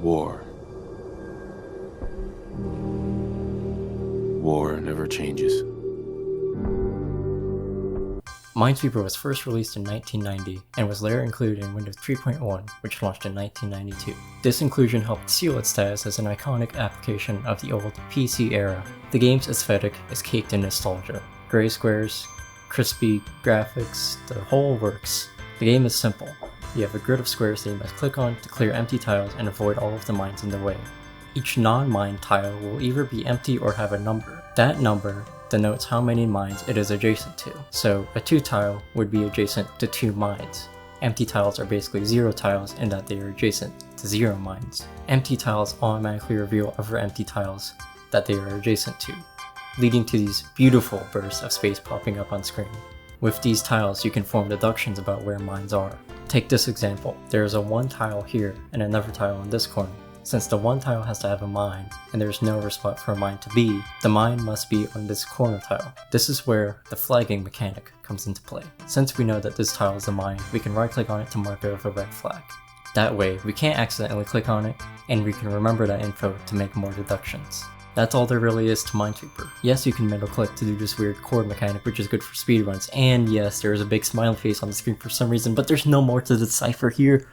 War. War never changes. Minesweeper was first released in 1990 and was later included in Windows 3.1, which launched in 1992. This inclusion helped seal its status as an iconic application of the old PC era. The game's aesthetic is caked in nostalgia. Gray squares, crispy graphics, the whole works. The game is simple. You have a grid of squares that you must click on to clear empty tiles and avoid all of the mines in the way. Each non-mine tile will either be empty or have a number. That number denotes how many mines it is adjacent to. So a 2 tile would be adjacent to 2 mines. Empty tiles are basically 0 tiles in that they are adjacent to 0 mines. Empty tiles automatically reveal other empty tiles that they are adjacent to, leading to these beautiful bursts of space popping up on screen. With these tiles, you can form deductions about where mines are. Take this example. There is a 1 tile here and another tile in this corner. Since the 1 tile has to have a mine, and there is no other spot for a mine to be, the mine must be on this corner tile. This is where the flagging mechanic comes into play. Since we know that this tile is a mine, we can right click on it to mark it with a red flag. That way, we can't accidentally click on it, and we can remember that info to make more deductions. That's all there really is to Minesweeper. Yes, you can middle click to do this weird chord mechanic, which is good for speedruns, and yes, there is a big smiley face on the screen for some reason, but there's no more to decipher here.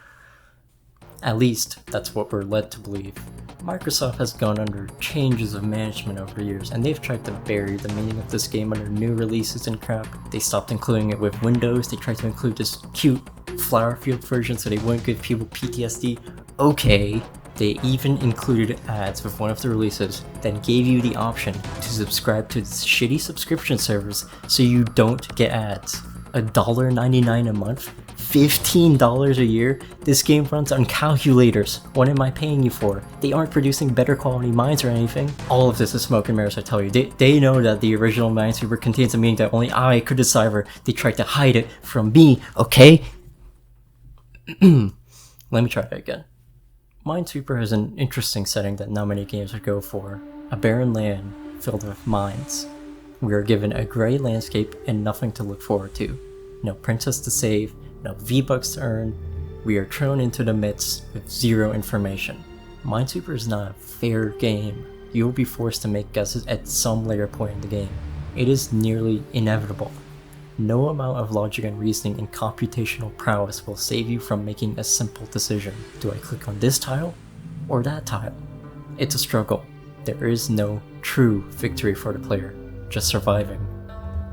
At least, that's what we're led to believe. Microsoft has gone under changes of management over years, and they've tried to bury the meaning of this game under new releases and crap. They stopped including it with Windows, they tried to include this cute flower field version so they wouldn't give people PTSD. Okay. They even included ads with one of the releases, then gave you the option to subscribe to this shitty subscription service so you don't get ads. $1.99 a month? $15 a year? This game runs on calculators. What am I paying you for? They aren't producing better quality mines or anything. All of this is smoke and mirrors, I tell you. They know that the original Minesweeper contains a meaning that only I could decipher. They tried to hide it from me, okay? Let me try that again. Minesweeper has an interesting setting that not many games would go for. A barren land filled with mines. We are given a grey landscape and nothing to look forward to. No princess to save, no V-Bucks to earn. We are thrown into the midst with 0 information. Minesweeper is not a fair game. You will be forced to make guesses at some later point in the game. It is nearly inevitable. No amount of logic and reasoning and computational prowess will save you from making a simple decision. Do I click on this tile or that tile? It's a struggle. There is no true victory for the player, just surviving.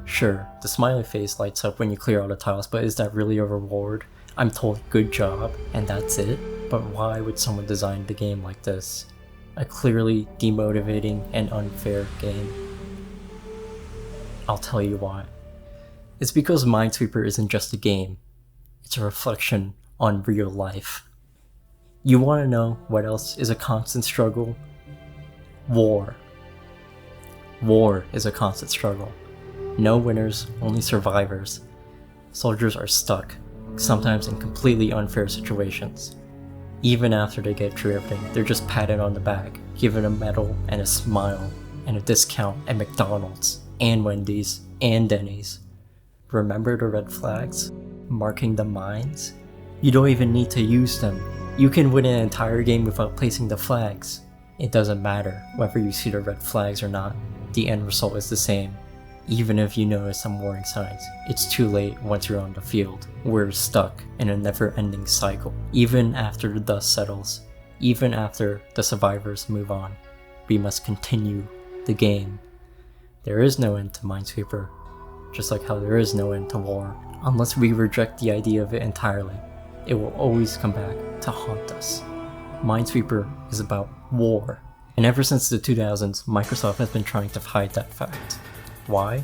Sure, the smiley face lights up when you clear all the tiles, but is that really a reward? I'm told good job, and that's it? But why would someone design the game like this? A clearly demotivating and unfair game. I'll tell you why. It's because Minesweeper isn't just a game, it's a reflection on real life. You want to know what else is a constant struggle? War. War is a constant struggle. No winners, only survivors. Soldiers are stuck, sometimes in completely unfair situations. Even after they get through everything, they're just patted on the back, given a medal and a smile, and a discount at McDonald's, and Wendy's, and Denny's. Remember the red flags? Marking the mines? You don't even need to use them. You can win an entire game without placing the flags. It doesn't matter whether you see the red flags or not. The end result is the same. Even if you notice some warning signs, it's too late once you're on the field. We're stuck in a never-ending cycle. Even after the dust settles, even after the survivors move on, we must continue the game. There is no end to Minesweeper, just like how there is no end to war. Unless we reject the idea of it entirely, it will always come back to haunt us. Minesweeper is about war, and ever since the 2000s, Microsoft has been trying to hide that fact. Why?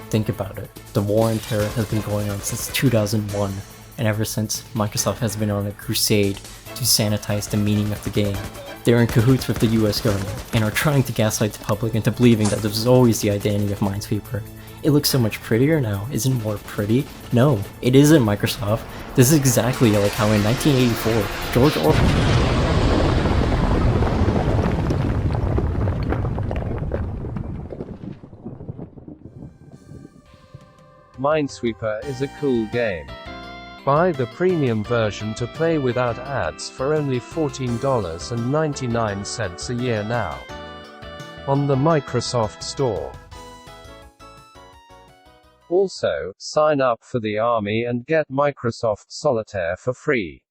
Think about it. The war on terror has been going on since 2001, and ever since, Microsoft has been on a crusade to sanitize the meaning of the game. They're in cahoots with the US government, and are trying to gaslight the public into believing that this was always the identity of Minesweeper. It looks so much prettier now. Isn't it more pretty? No, it isn't, Microsoft. This is exactly like how in 1984, George Orwell... Minesweeper is a cool game. Buy the premium version to play without ads for only $14.99 a year now on the Microsoft Store. Also, sign up for the Army and get Microsoft Solitaire for free.